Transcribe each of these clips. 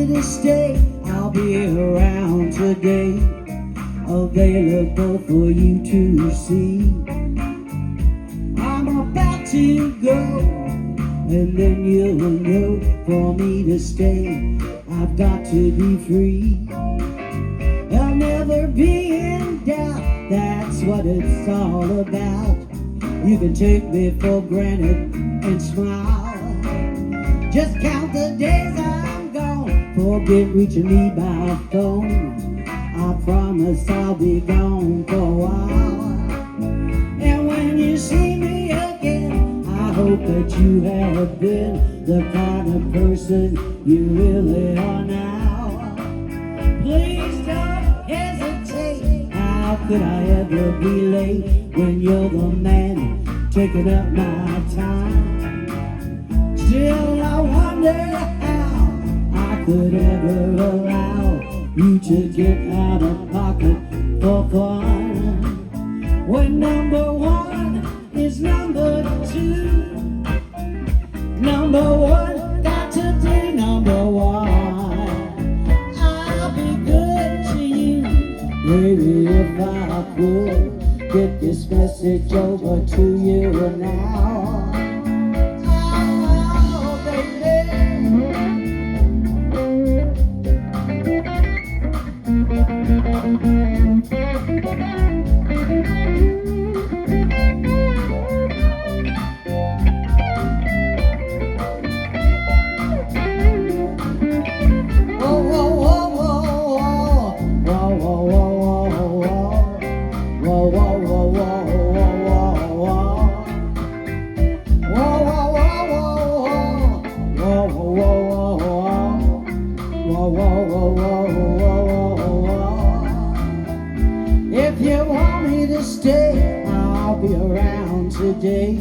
me to stay, I'll be around today, available for you to see. I'm about to go, and then you'll know. For me to stay, I've got to be free. I'll never be in doubt, that's what it's all about. You can take me for granted and smile. Just count the days I'm gone, forget reaching me by phone. I promise I'll be gone for a while. And when you see me again, I hope that you have been the kind of person you really are now. Please don't hesitate, how could I ever be late when you're the man taking up my time? Still I wonder how I could ever allow you to get out of pocket for fun, when number one is number two. Number one got to be number one. I'll be good to you, baby, if I could get this message over to you now. If you want me to stay, I'll be around today,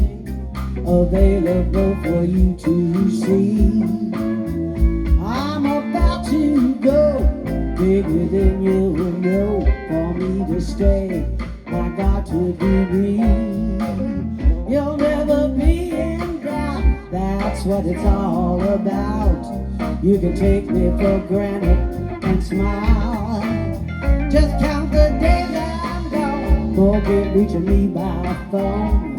available for you to see. I'm about to go, bigger than you'll know. For me to stay, I got to be me. You'll never be in doubt, that's what it's all about. You can take me for granted and smile. Just count the days I'm gone, forget reaching me by phone.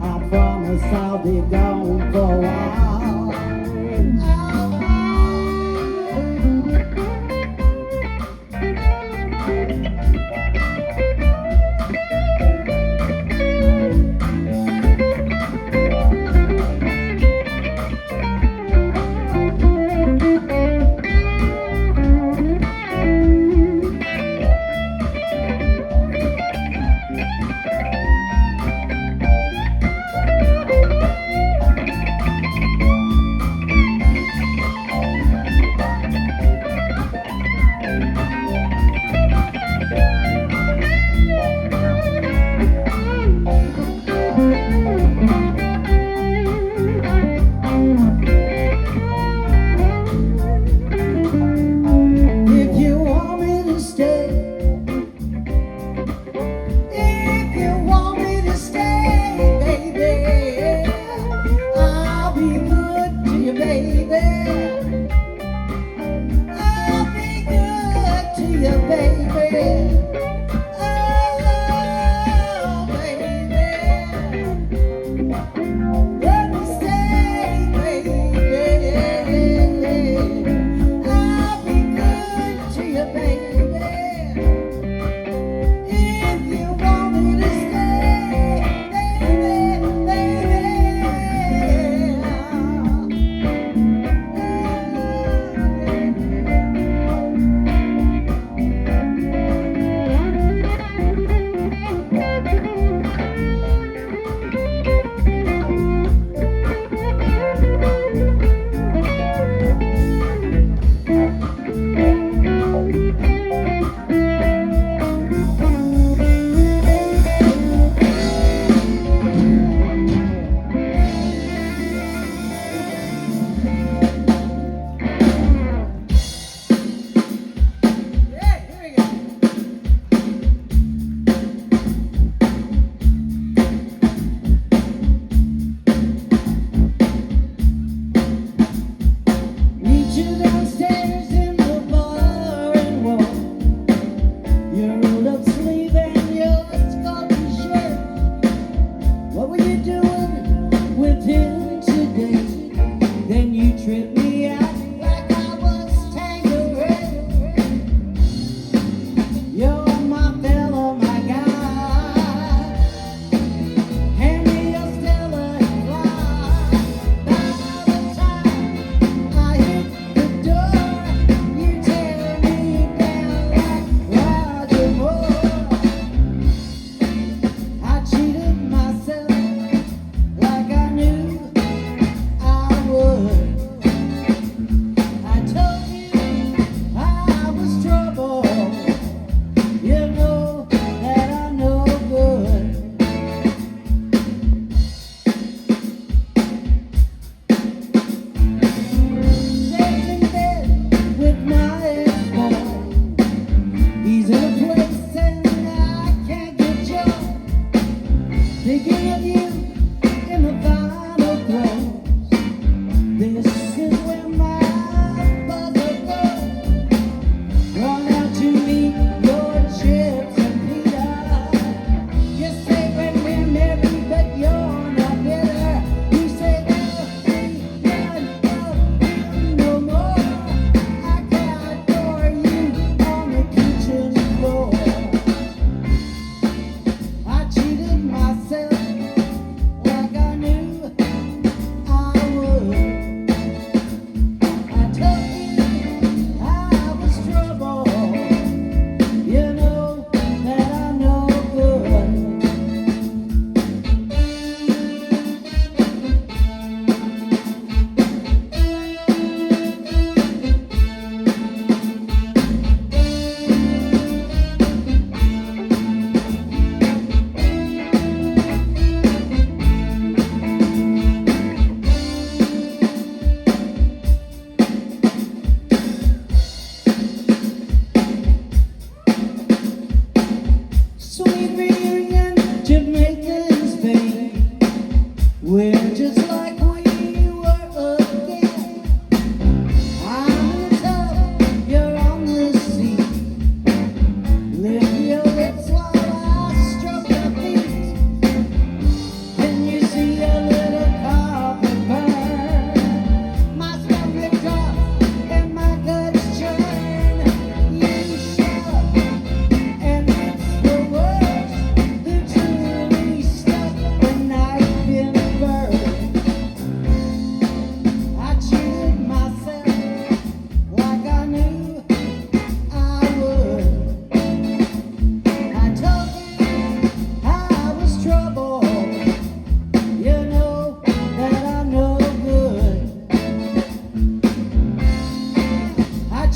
I promise I'll be gone for a while.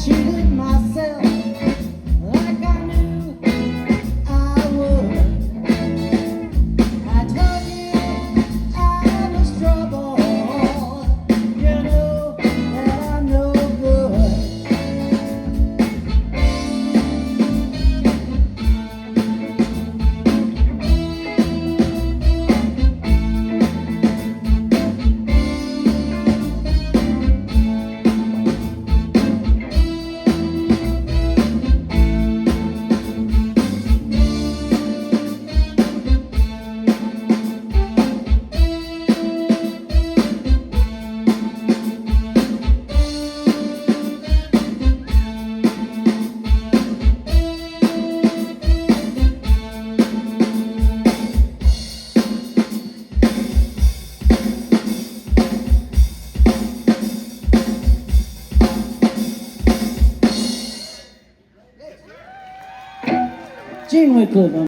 cheated myself like I knew I would. I told you I was trouble. You know that I'm no good. Gene Whitcliffe.